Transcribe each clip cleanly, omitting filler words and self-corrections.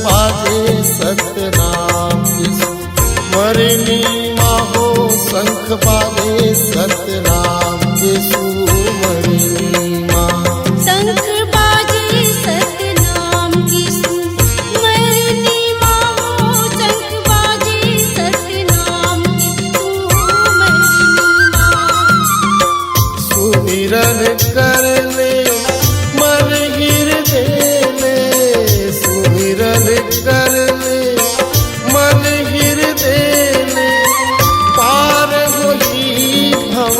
बाजे सतनाम की सुमरनी माहो, शंख बाजे सतनाम की सुमरनी माँ। शंख बाजे सतनाम की सुमरनी माहो, शंख बाजे सतनाम की सुमरनी माँ। सुमिरन कर ले मन हृदय में, सुमिरन कर ले मन हृदय में, पार होई भव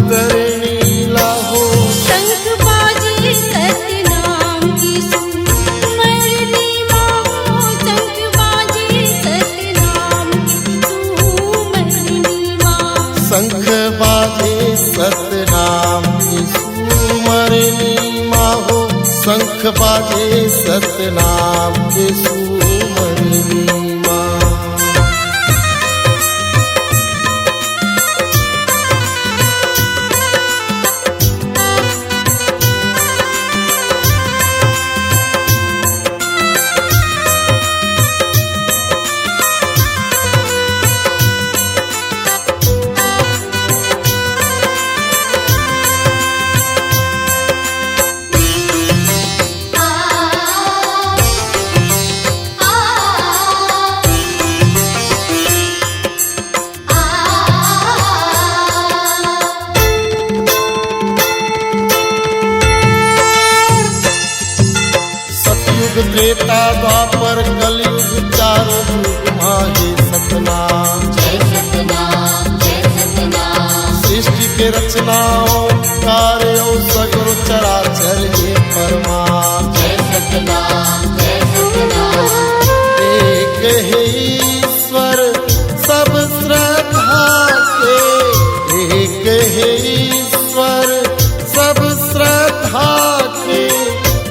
तरणी लाहो। शंख बाजे सतनाम की सुमरनी माहो, शंख बाजे सतनाम की सुमरनी माँ। शंख बाजे सतनाम की सुमरनी माहो, शंख बाजे सतनाम की सुमरनी माँ। सतयुग त्रेता द्वापर कलयुग चारों युग माहे सतनाम। जय सतनाम, जय सतनाम। सृष्टि के रचनाओं कार्यों सगुरु चराचर हे परमात्मा। जय सतनाम, जय सतनाम। एक है ईश्वर सब श्रद्धा के, एक है ईश्वर सब श्रद्धा के,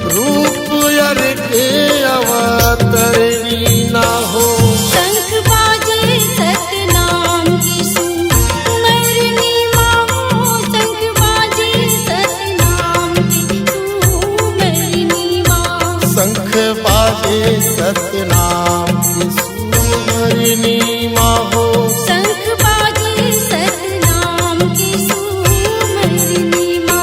रूप यर के अवतरणी ना हो। शंख बाजे सतनाम की सुमरनी माहो, शंख बाजे सतनाम की सुमरनी माँ। शंख बाजे सतनाम की सुमरनी माहो, शंख बाजे सतनाम की सुमरनी माँ।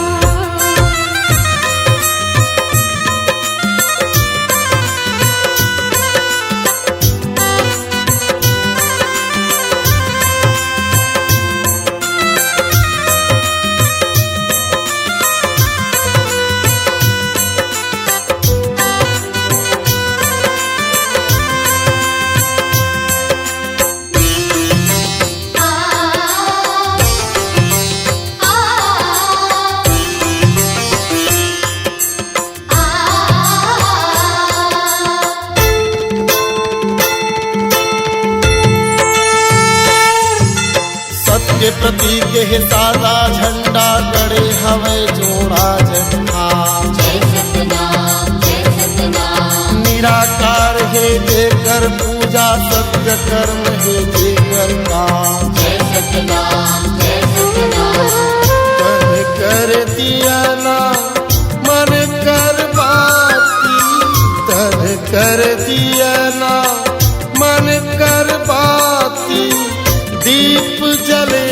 सत्य प्रतीक है सादा झंडा, गड़े हवे जोड़ा झंडा। जय सतनाम, जय सतनाम। निराकार है जेकर पूजा, सत्य कर्म है जेकर काम। जय सतनाम, जय सतनाम। तन कर दिया ना मन कर बाती, तन कर दिया ना मन कर बाती, दीप जले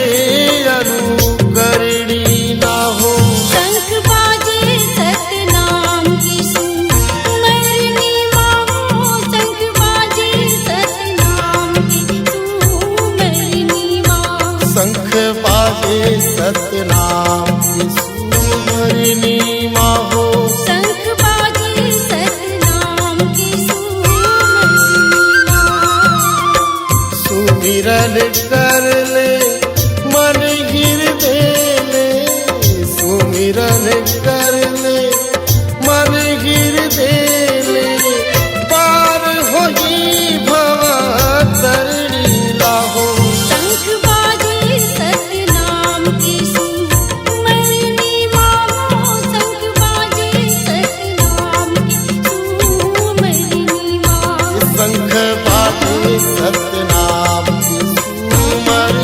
अनुकरणी ना हो। शंख बाजे सतनाम की सुमरनी माहो, शंख बाजे सतनाम की सुमरनी माँ। शंख बाजे सतनाम की सुमरनी माहो, शंख बाजे सतनाम की सुमरनी माँ। सुमिरन कर ले मन हृदय में, सुमिरन कर ले मन हृदय में, पार होई भव तरणी लाहो। शंख बाजे सतनाम की सुमरनी माहो, शंख बाजे सतनाम की सुमरनी माँ। शंख बाजे सतनाम की सुमरनी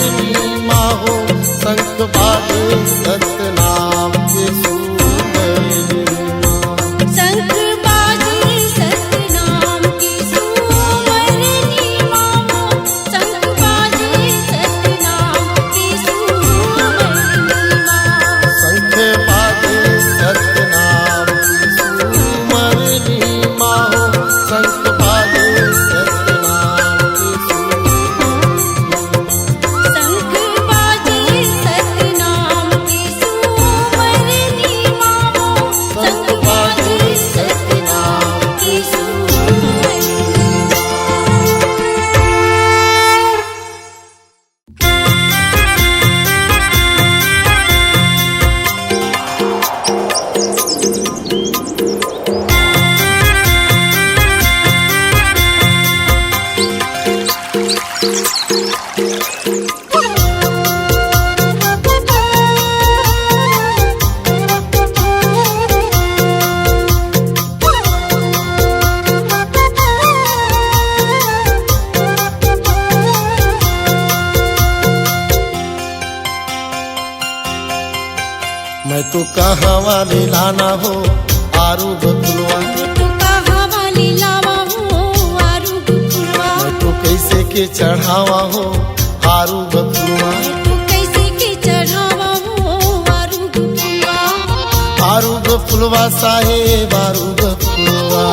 कहाँ वाले लाना हो आरू बकुलवा, मैं तो कहाँ वाली लावा हूँ आरू फुलवा, मैं तो कैसे के चढ़ावा हो आरू बकुलवा, मैं तो कैसे के चढ़ावा हूँ आरू फुलवा, आरू बकुलवा साहेब आरू बकुलवा,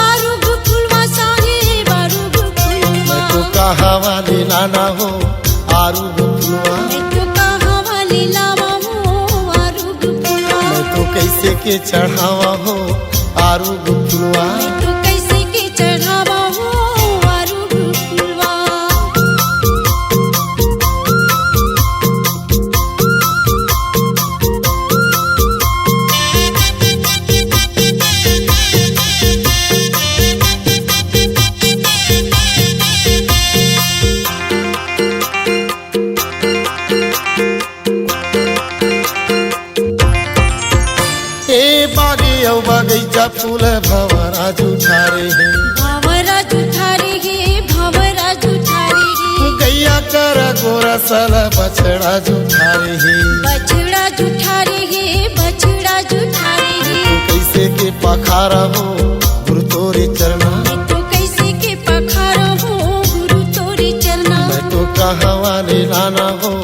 आरू फुलवा साहेब आरू फुलवा, मैं तो कहाँ वाले लाना हो आरू बकुलवा, मैं तो कहाँ वाली लावा हूँ आरू फुलवा, मैं तो कैसे के चढ़ावा हो आरू बकुलवा। मैं तो कैसे के चढ़ावा हूँ आरू फुलवा। बगीचा फूल भंवरा जुठारे है, भंवरा जुठारे हे भंवरा जुठारे हे, गैया कर गोरा सल बछड़ा जुठारे है, बछड़ा जुठारे हे बछड़ा जुठारे हे, तू कैसे के पखारा हो गुरु तोरे चरना, मैं तो कैसे के पखारा हूँ गुरु तोरे चरना, मैं तो कहाँ वाले लाना हो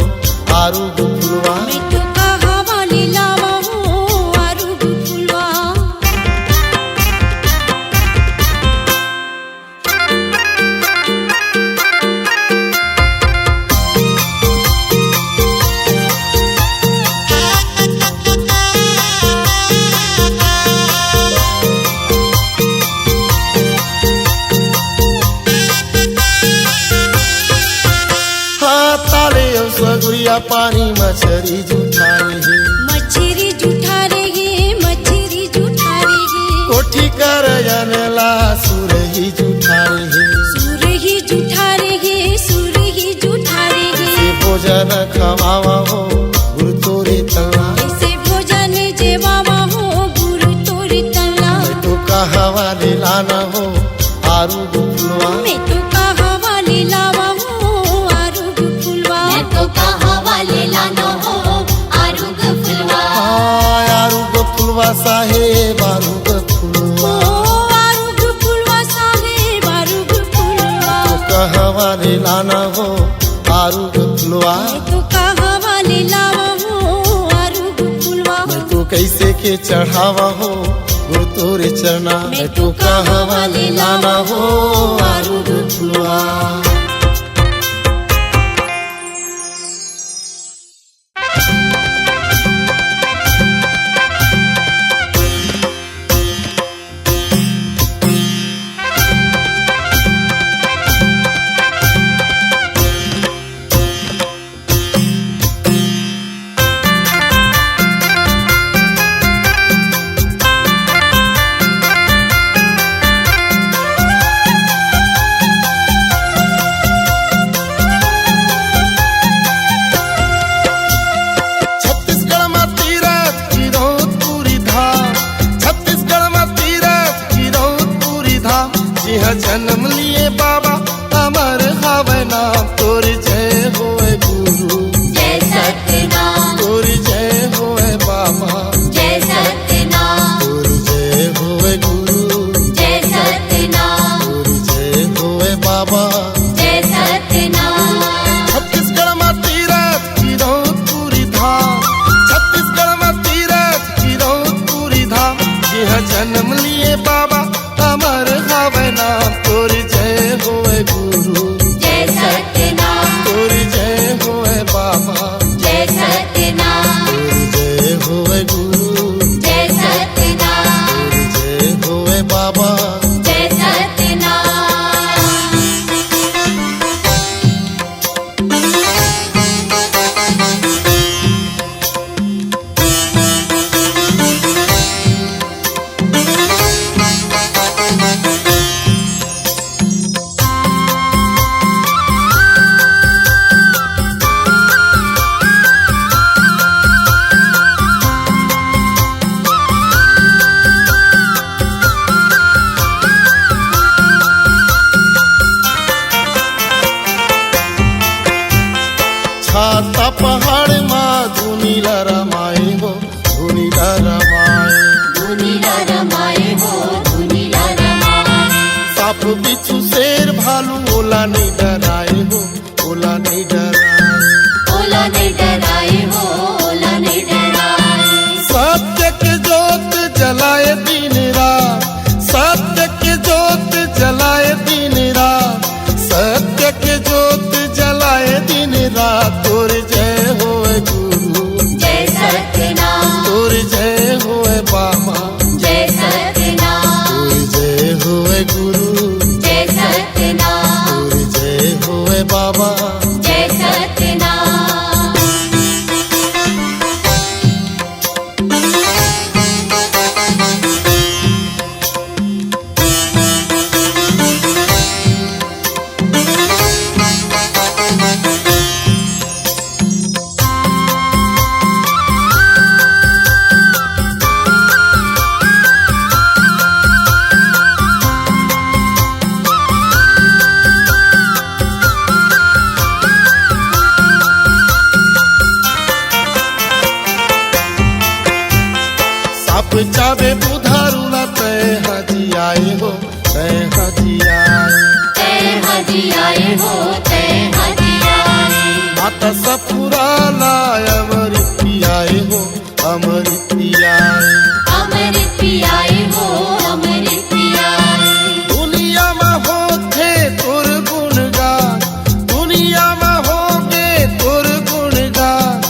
आरू फुलवा, मैं तो कहाँ वाली लावा हूँ आरू फुलवा। हाँ ताले सगुरिया पानी मछरी जुठारे है, मछरी जुठारे हे मछरी जुठारे हे, कोठी कर जनला सुरही जुठारे है, सूर ही जुठारे हे सूर ही जुठारे हे, से भोजन खवावा हो गुरु तोरे तला, ऐसे भोजन जेवावा हो गुरु तोरे तला, मैं तो कहाँ वाले लाना हो आरू फुलवा, मैं तो कहाँ वाली लावा हूँ आरू फुलवा, मैं तो कहाँ वाले लाना हो आरू फुलवा, आरू फुलवा साहेब आरू फुलवा, आरू फुलवा साहेब आरू फुलवा, तो कहाँ वाले लाना हो आरू फुलवा, मैं तो कहाँ वाले लावा हूँ आरू फुलवा, मैं तो कैसे के चढ़ावा हो गुरु तोरे चरना, मैं तो कहाँ वाले लाना हो आरू फुलवा। जन्म लिए बाबा अमर हवे नाम, तोर जय होए गुरु जय सतनाम, तोर जय होए बाबा, जय सतनाम, तोर जय होए गुरु, जय सतनाम, तोर जय होए बाबा। जय सतनाम, छत्तीसगढ़ में तीरथ की रौत पूरी धाम, छत्तीसगढ़ में तीरथ की रौत पूरी धाम, यह जन्म लिए बाबा अमर हवे नाम, तोर जय होए गुरु जय सतनाम, तोर जय होए बाबा, जय सतनाम, तोर जय होए गुरु, जय सतनाम, तोर जय होए बाबा। जय सतनाम। सांप बिच्छू शेर भालू ओला नहीं डराए हो, ओला नहीं डराए, ओला नहीं डराए हो, ओला नहीं डराए। सत्य के जोत जलाए दिन रात, सत्य के जोत जलाए दिन रात, सत्य के जोत जलाए दिन रात। तोर जय होए गुरु, जय सत्यनाथ, तोर जय होए बाबा, जय सत्यनाथ, तोर जय होए गुरु, जय सत्यनाथ, तोर जय होए बाबा। जय सत्यनाथ। साप चावे बुधारूला तय हाजी आए हो, तय हाजी आए, तय हाजी आए हो, तय हाजी आए। माता सपुराला अमृत आए हो, अमृत आए, अमृत आए हो, अमृत आए। दुनिया में होथे तोर गुणगान, दुनिया में होगे तोर गुणगान,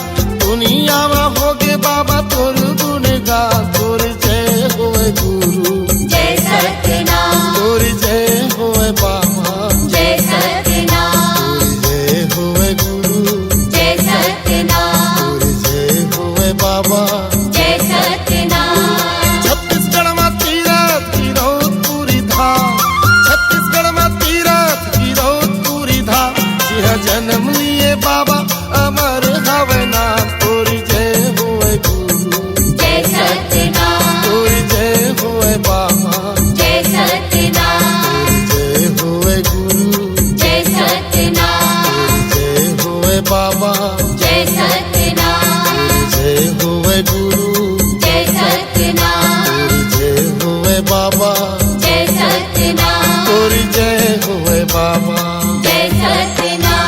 दुनिया में होगे बाबा तोर गुणगान। तोर जय होए गुरु, जय सत्यनाथ, तोर जय होए बाबा, जय सत्यनाथ, तोर जय होए गुरु, जय सत्यनाथ, तोर जय होए बाबा। जय सत्यनाथ। छत्तीसगढ़ में तीरथ की रौतपुरी धाम, छत्तीसगढ़ में तीरथ की रौतपुरी धाम। जिहा जन्म लिए बाबा अमर हवे नाम। तोर जय होए गुरु, जय सत्यनाथ, तोर जय होए बाबा, जय सत्यनाथ, तोर जय होए गुरु, जय सत्यनाथ, तोर जय होए बाबा, जय सत्यनाथ, तोर जय होए गुरु, जय सत्यनाथ, तोर जय होए बाबा, जय सत्यनाथ, तोर जय होए बाबा। जय सत्यनाथ।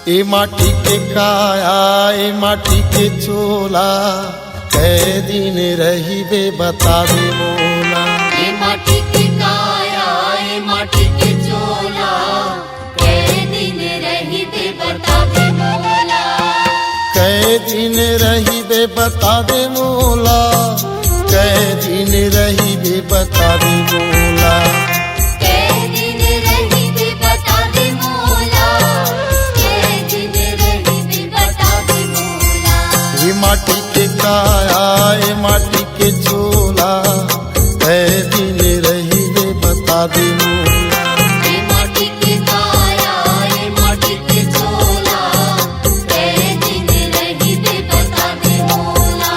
ए माटी के काया, ए माटी के चोला, कै दिन रही बे बता दे मोला। ए माटी के काया, ए माटी के चोला, कै दिन रही बे बता दे मोला। कै दिन रही बे बता दे मोला, कै दिन रही बे बता दे मोला। कै दिन रही बे बता दे मोला, कै दिन रही बे बता दे मोला। ए माटी के काया, ए माटी के चोला, कै दिन रही बे बता दे मोला। ए माटी के काया, ए माटी के चोला, कै दिन रही बे बता दे मोला।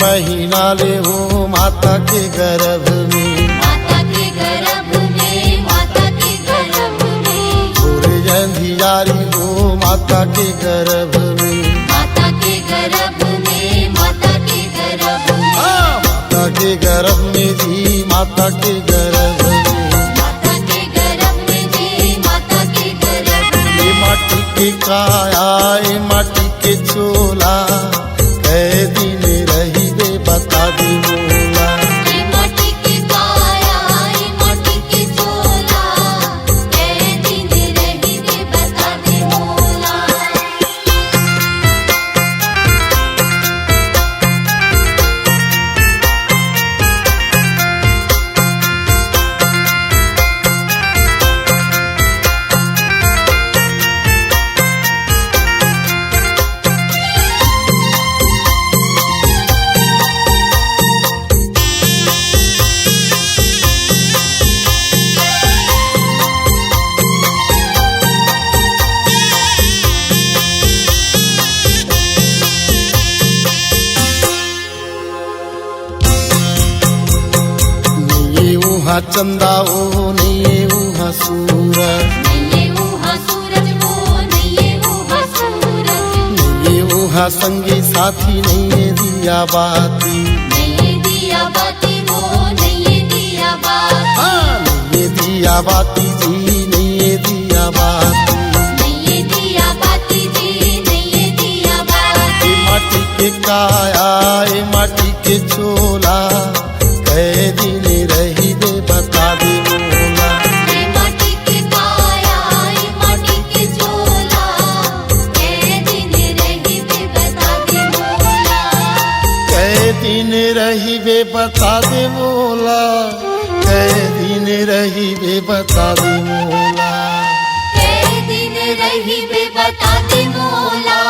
महीना ले हो माता के गर्भ में, माता के गर्भ में, माता के गर्भ में। सूरज अंधियारी हो माता के गर्भ में, माता के गर्भ में, माता के गर्भ के गर्भ में जी, माता के गर्भ में, माता के गर्भ में जी, माता के गर्भ में। ये माटी के काया ये माटी के चोला, कै दिन रही बे बता दे मोला। ये माटी के काया, ये माटी के चोला, कै दिन रही बे बता दे मोला। नहीं वहाँ चंदा वो नहीं वहाँ सूरज, नहीं वहाँ सूरज वो, नहीं वहाँ सूरज, नहीं वहाँ संगी साथी नहीं दिया बाती, नहीं दिया बाती वो, नहीं दिया बाती, नहीं दिया बाती जी, नहीं दिया बाती। नहीं दिया बाती जी, नहीं दिया बाती। ये माटी के काया ये माटी के चोला, कै दिन रही बे बता दे मोला। ये माटी के काया, ये माटी के चोला, कै दिन रही बे बता दे मोला। कै दिन रही बे बता दे मोला, कै दिन रही बे बता दे मोला। कै दिन रही बे बता दे मोला,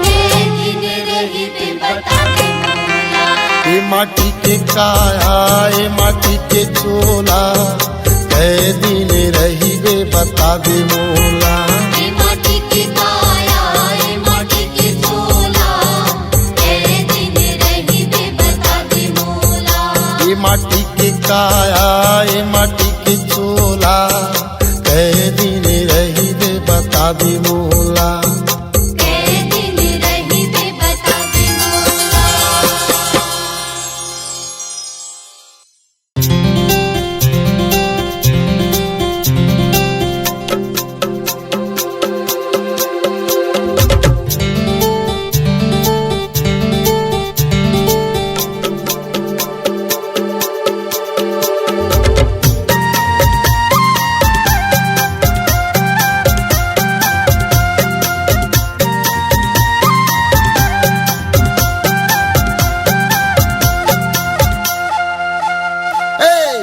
कै दिन रही बे बता दे मोला। ये माटी के काया ये माटी के चोला, कै दिन रही बे बता दे मोला। ये माटी के काया, ये माटी के चोला, कै दिन रही बे बता दे मोला। ये माटी के काया ये माटी के चोला, कै दिन रही बे बता दे मोला। कै दिन रही बे बता दे मोला।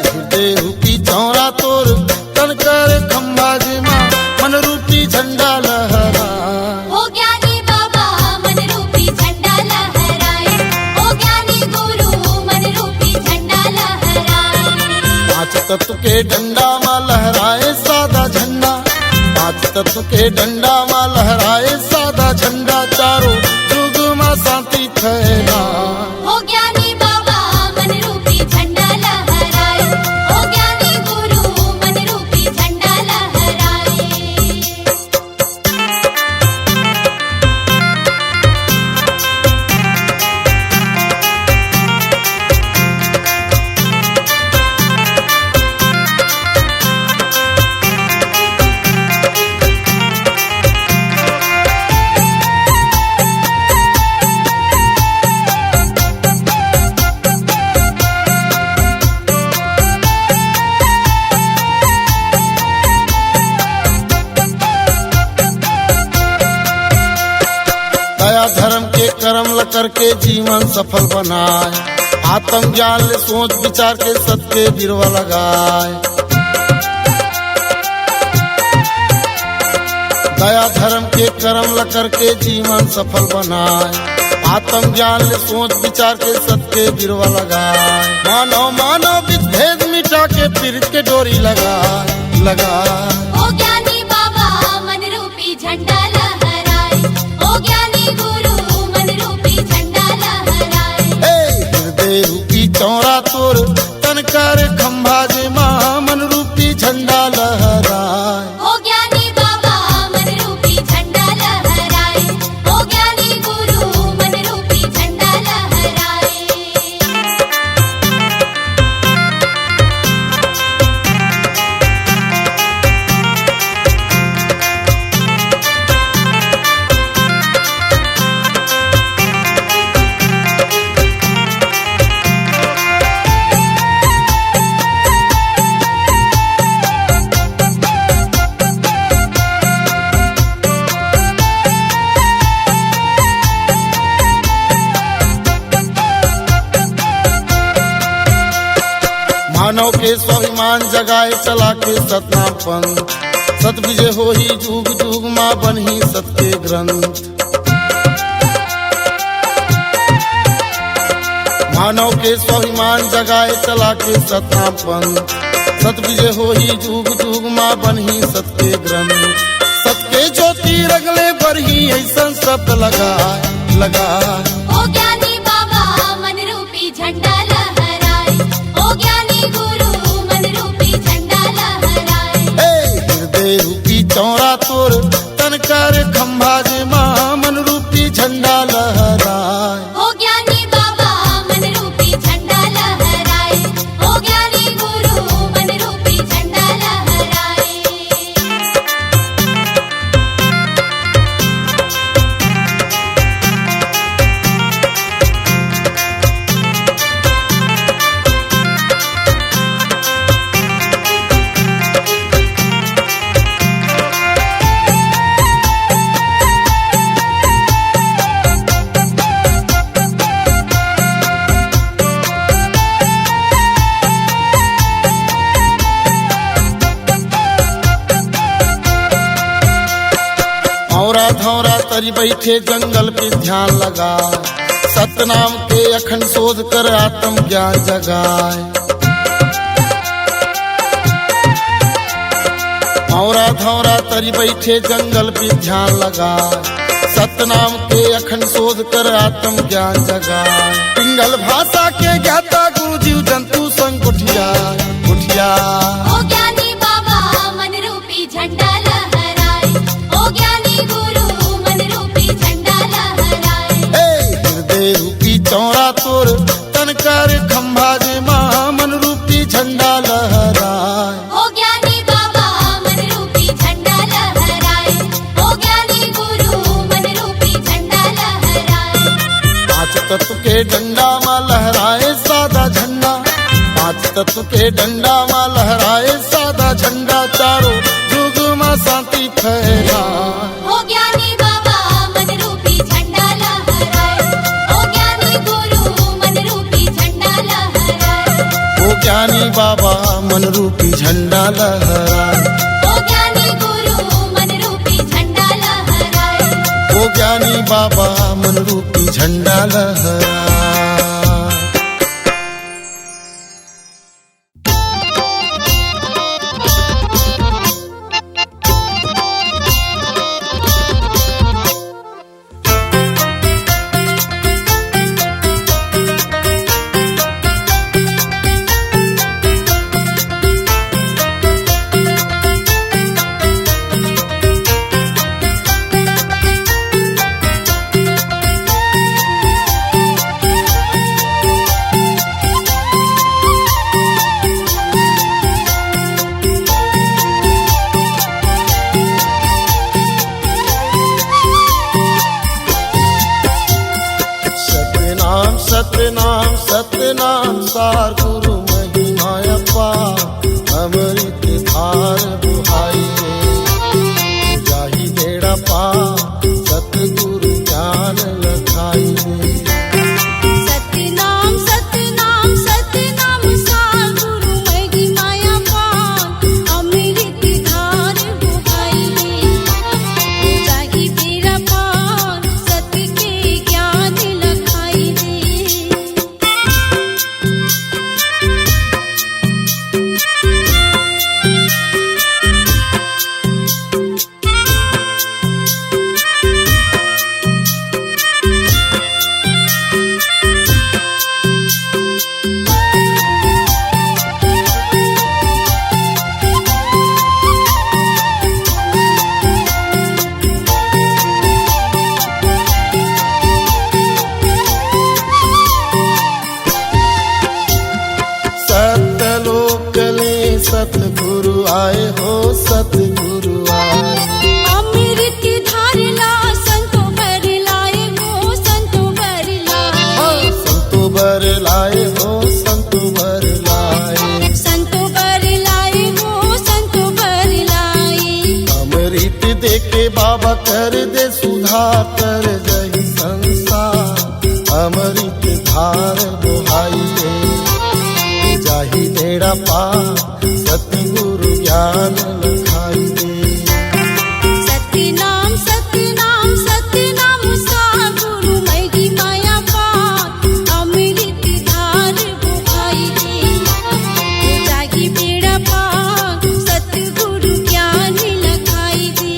हृदय रूपी चौरा तोर तन कर खम्भा जिमा, मन रूपी झंडा लहरा। ओ ज्ञानी बाबा मन रूपी झंडा लहराए, ओ ज्ञानी गुरु मन रूपी झंडा लहराए। पांच तत्व के डंडा मा लहराए सादा झंडा, पांच तत्व के डंडा मा लहराए सादा झंडा, चारों युग मा शांति फैला। ओ ज्ञानी बाबा मन रूपी झंडा लहराए, ओ ज्ञानी गुरु मन रूपी झंडा लहराए। दया धर्म के कर्म ल करके जीवन सफल बनाए, आत्म ज्ञान ले सोच विचार के सत्य बिरवा लगाए। दया धर्म के कर्म ल करके जीवन सफल बनाए, आत्म ज्ञान ले सोच विचार के सत्य बिरवा लगाए। मानव मानव विभेद मिटा के पीर के डोरी लगाए। ओ ज्ञानी बाबा मन रूपी झंडा लहराए, ओ ज्ञानी गुरु मन रूपी झंडा लहराए। हृदय रूपी चौरा तोर तन कर खम्भा जे मां, मन रूपी झंडा लहराए। ओ ज्ञानी बाबा मन रूपी झंडा लहराए, ओ ज्ञानी गुरु मन रूपी झंडा लहराए। मानव के स्वाभिमान जगाए चला के सतनाम पंथ, सत विजय हो ही जुग जुग माँ बनही सत के ग्रंथ। मानव के स्वाभिमान जगाए चला के सतनाम पंथ, सत विजय हो ही जुग जुग माँ बनही सत के ग्रंथ। सत के ज्योति रगले बरही ऐसा शब्द लगाए लगाए। ओ ज्ञानी बाबा मन रूपी झंडा लहराए, ओ ज्ञानी गुरु मन रूपी झंडा लहराए। हृदय रूपी चौरा तोर तनकर खंभा जे माँ मन रूपी झंडा लहराए। ओ ज्ञानी बाबा मन रूपी झंडा लहराए, ओ ज्ञानी गुरु मन रूपी झंडा लहराए। औरा धौरा तरी बैठे जंगल पे ध्यान लगाए, सतनाम के अखंड शोध कर आत्म ज्ञान जगाए। औरा धौरा तरी बैठे जंगल पे ध्यान लगाए, सतनाम के अखंड शोध कर आत्म ज्ञान जगाए। पिंगल भाषा के ज्ञाता गुरु जीव जंतु संग उठिया उठिया। ओ ज्ञानी बाबा मन रूपी झंडा लहराए, ओ ज्ञानी गुरु मन रूपी झंडा लहराए। हृदय रूपी चौरा तोर तनकर खंभा जे माँ मन रूपी झंडा लहराए। ओ ज्ञानी बाबा मन रूपी झंडा लहराए, ओ ज्ञानी गुरु मन रूपी झंडा लहराए। पांच तत्व के डंडा माँ लहराए सादा झंडा, पांच तत्व के डंडा माँ लहराए सादा झंडा। चारों जुग माँ शांति फैलाए। ओ ज्ञानी बाबा मन रूपी झंडा लहराए, ओ ज्ञानी गुरु मन रूपी झंडा लहराए। ओ ज्ञानी बाबा मन रूपी झंडा लहराए। ओ ज्ञानी गुरु मन रूपी झंडा लहराए। ओ ज्ञानी बाबा मन रूपी झंडा लहराए। सतनाम सतनाम सार गुरु महिमा अपार, अमृत धार बुहाइए जाहि बेड़ा पार, सतगुरु ज्ञान लखाइए। सतनाम सतनाम सतनाम सार गुरु महिमा अपार, अमृत धार बुहाइए जाहि बेड़ा पार, सत के ज्ञान लखाइए। सतगुरु आए हो सतगुरु आए, अमृत धारला संतो बर लाए हो संतो बर लाए। संतो बर लाए हो संतो बर लाए, संतो बर लाए हो संतो बर लाए। अमृत देके बाबा कर दे सुधार, कर जही संसार अमृत धार बुहाइए जाहि बेड़ा पार सतगुरु ज्ञान लखाई दे। सतनाम सतनाम सतनाम सागुरु मैगी माया पार अमृत धार बुहाई दे। जागी बेड़ा पार सतगुरु ज्ञान लखाई दे।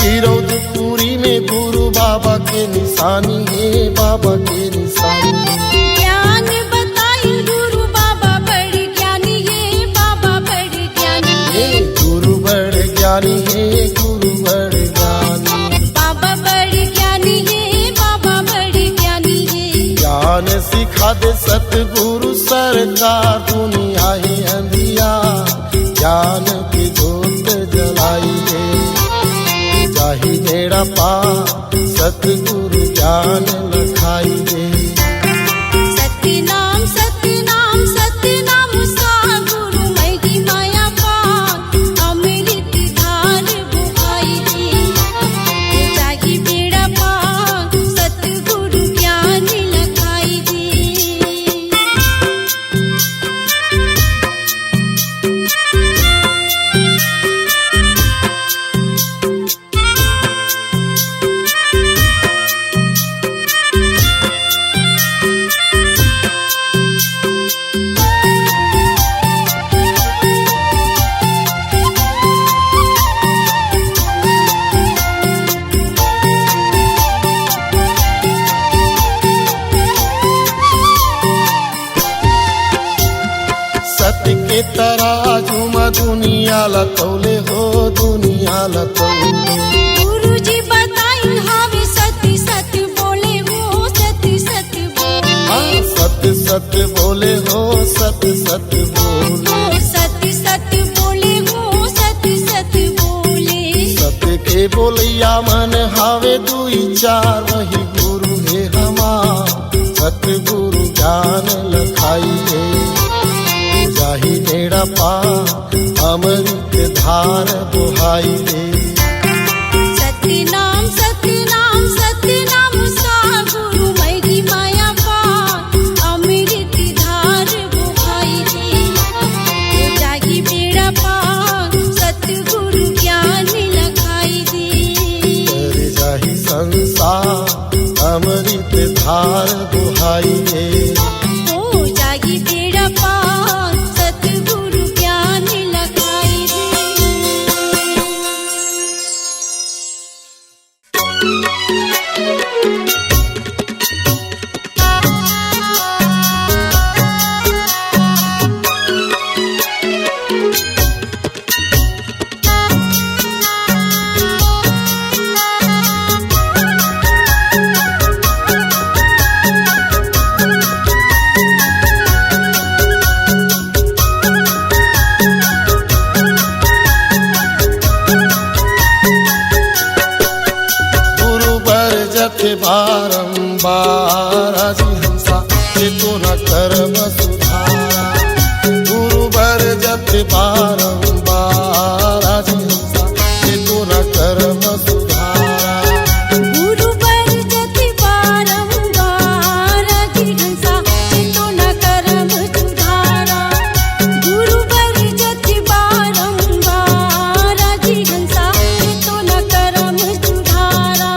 गिरौदपुरी में गुरु बाबा के निशानी है, बाबा के निशानी। ज्ञान बताई गुरु बाबा बड़े ज्ञानी है, बाबा बड़े ज्ञानी है। गुरु बड़े ज्ञानी है, गुरु बड़े ज्ञानी। बाबा बड़े ज्ञानी है, बाबा बड़े ज्ञानी है। ज्ञान सिखा दे सतगुरु सरकार, दुनिया ही अंधिया ज्ञान की जोत जलाई है। जाहि बेड़ा पार सतगुरु ज्ञान लखाई दे। सतनाम सतनाम सतनाम सागुरु मैगी माया पार अमृत धार बुहाई दे। जागी बेड़ा पार सतगुरु ज्ञान लखाई दे। सत्य के तराजू में दुनिया लतौले हो, दुनिया लतौले। गुरु जी बताई हावे सत्य सत्य बोले वो सत्य सत्य बोले। सत्य सत्य बोले हो, सत्य सत्य बोले। वो सत्य सत्य बोले वो सत्य सत्य बोले। सत्य के बोलिया मन हावे दुई चार, वही गुरु है हमार सतगुरु ज्ञान लखाई है। जाहि बेड़ा पार अमृत धार बुहाई दे। सतनाम सतनाम सतनाम सागुरु मैगी माया पार अमृत धार बुहाई दे। जागी बेड़ा पार सतगुरु ज्ञान लखाई दे। कर जाहि संसार अमृत धार बुहाई दे। ओ जागी बेड़ा पार सतगुरु ज्ञान लखाई दे। बारंबार हंसा के तो न कर्म सुधारा। गुरु बर जत बारंबार हंसा के तो न कर्म सुधारा। गुरु बर जति बारंबार हंसा के तो न कर्म सुधारा। गुरु बर जति बारंबार हंसा के तो न कर्म सुधारा।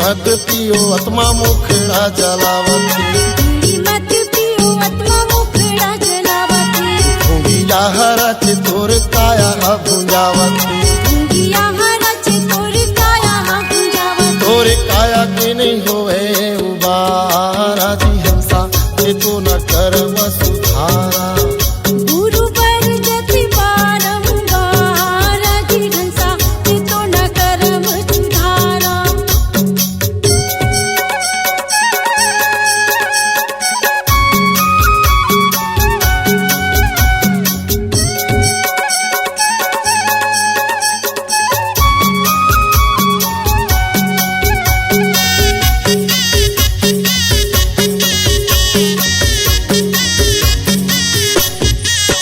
मत पियो आत्मा मुखड़ा जलावती। बीड़ी मत पियो आत्मा मुखड़ा जलावती। भूंगिया हरच तोर काया भुंजा गावते गुंगिया हरच तोर काया गुंजावत तोरे काया के नहीं होवे उबारा जी हंसा ये तो न कर्म सुधारा गुरु पर जति बारंबार जी हंसा ते तो न कर्म सुधारा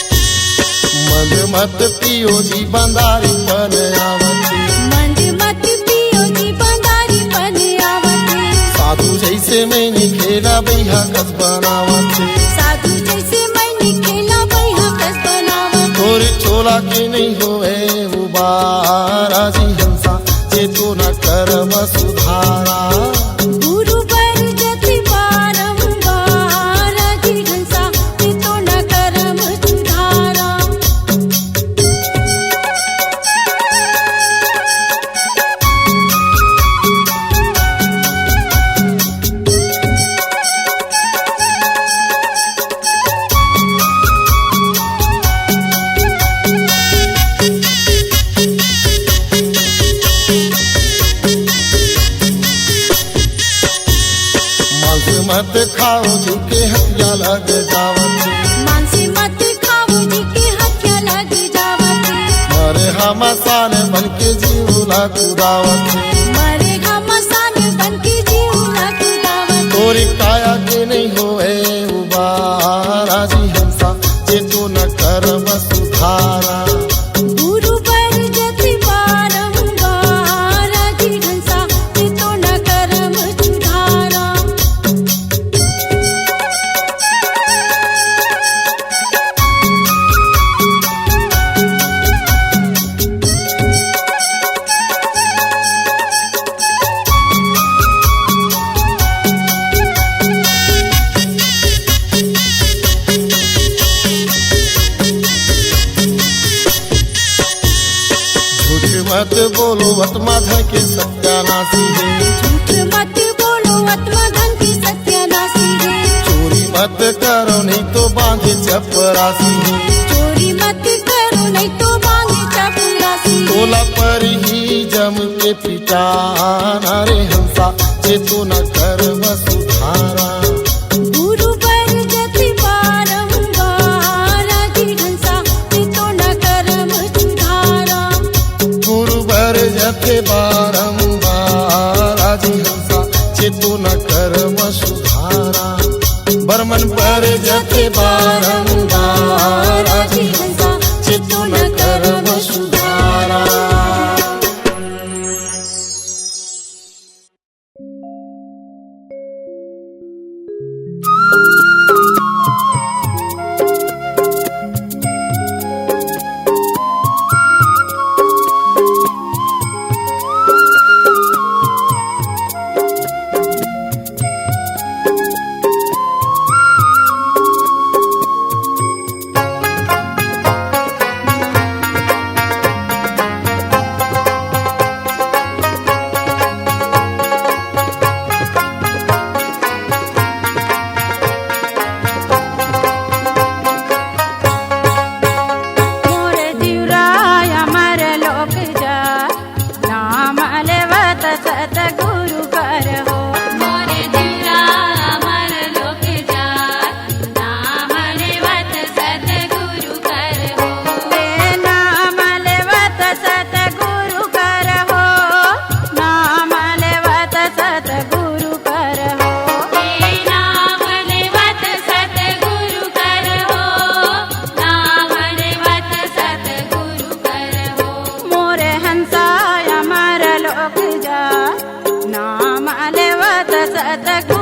मंद मत पियो जी बंदारी पन आवती मंद मत पियो जी बंदारी पन आवते साधु जैसे मैंने खेला बैहा कस बनावते साधु जैसे मैंने खेला बैहा कस बनावत तोरे चोला के नहीं होवे उबारा जी हंसा ये तो न कर्म सुधारा गुरु पर जति बारंबार जी हंसा ते तो न कर्म सुधारा मांस मत खाओ जी के हथिया लग जावते मानसी मत खाओ जी के हत्या लग जावते मरे हम सान बन के जीवला कुदावते मरे घमसान बन के जीव लग जावत तोरी काया के नहीं होवे उबारा जी हंसा ये तो न कर्म सुधारा गुरु पर जति बारंबार जी हंसा ते तो न कर्म सुधारा झूठ मत बोलो वतमा धन के सत्यानाशी है झूठ मत बोलो आत्मा धन की सत्यानाशी है चोरी मत करो नहीं तो बांधे चपरासी है चोरी मत करो नहीं तो बांधे चपरासी तोला पर ही जम के पिटाना रे हंसा ये तो न कर्म सुधारा गुरु पर जति बारंबार जी हंसा ते तो न कर्म सुधारा गुरु बर जथे बारंबार आजी हंसा चेतु न कर्म सुधारा बर्मन पर जथे बारंबार आजी हंसा चेतु न कर्म सुधारा नाम लेवत सतगुरु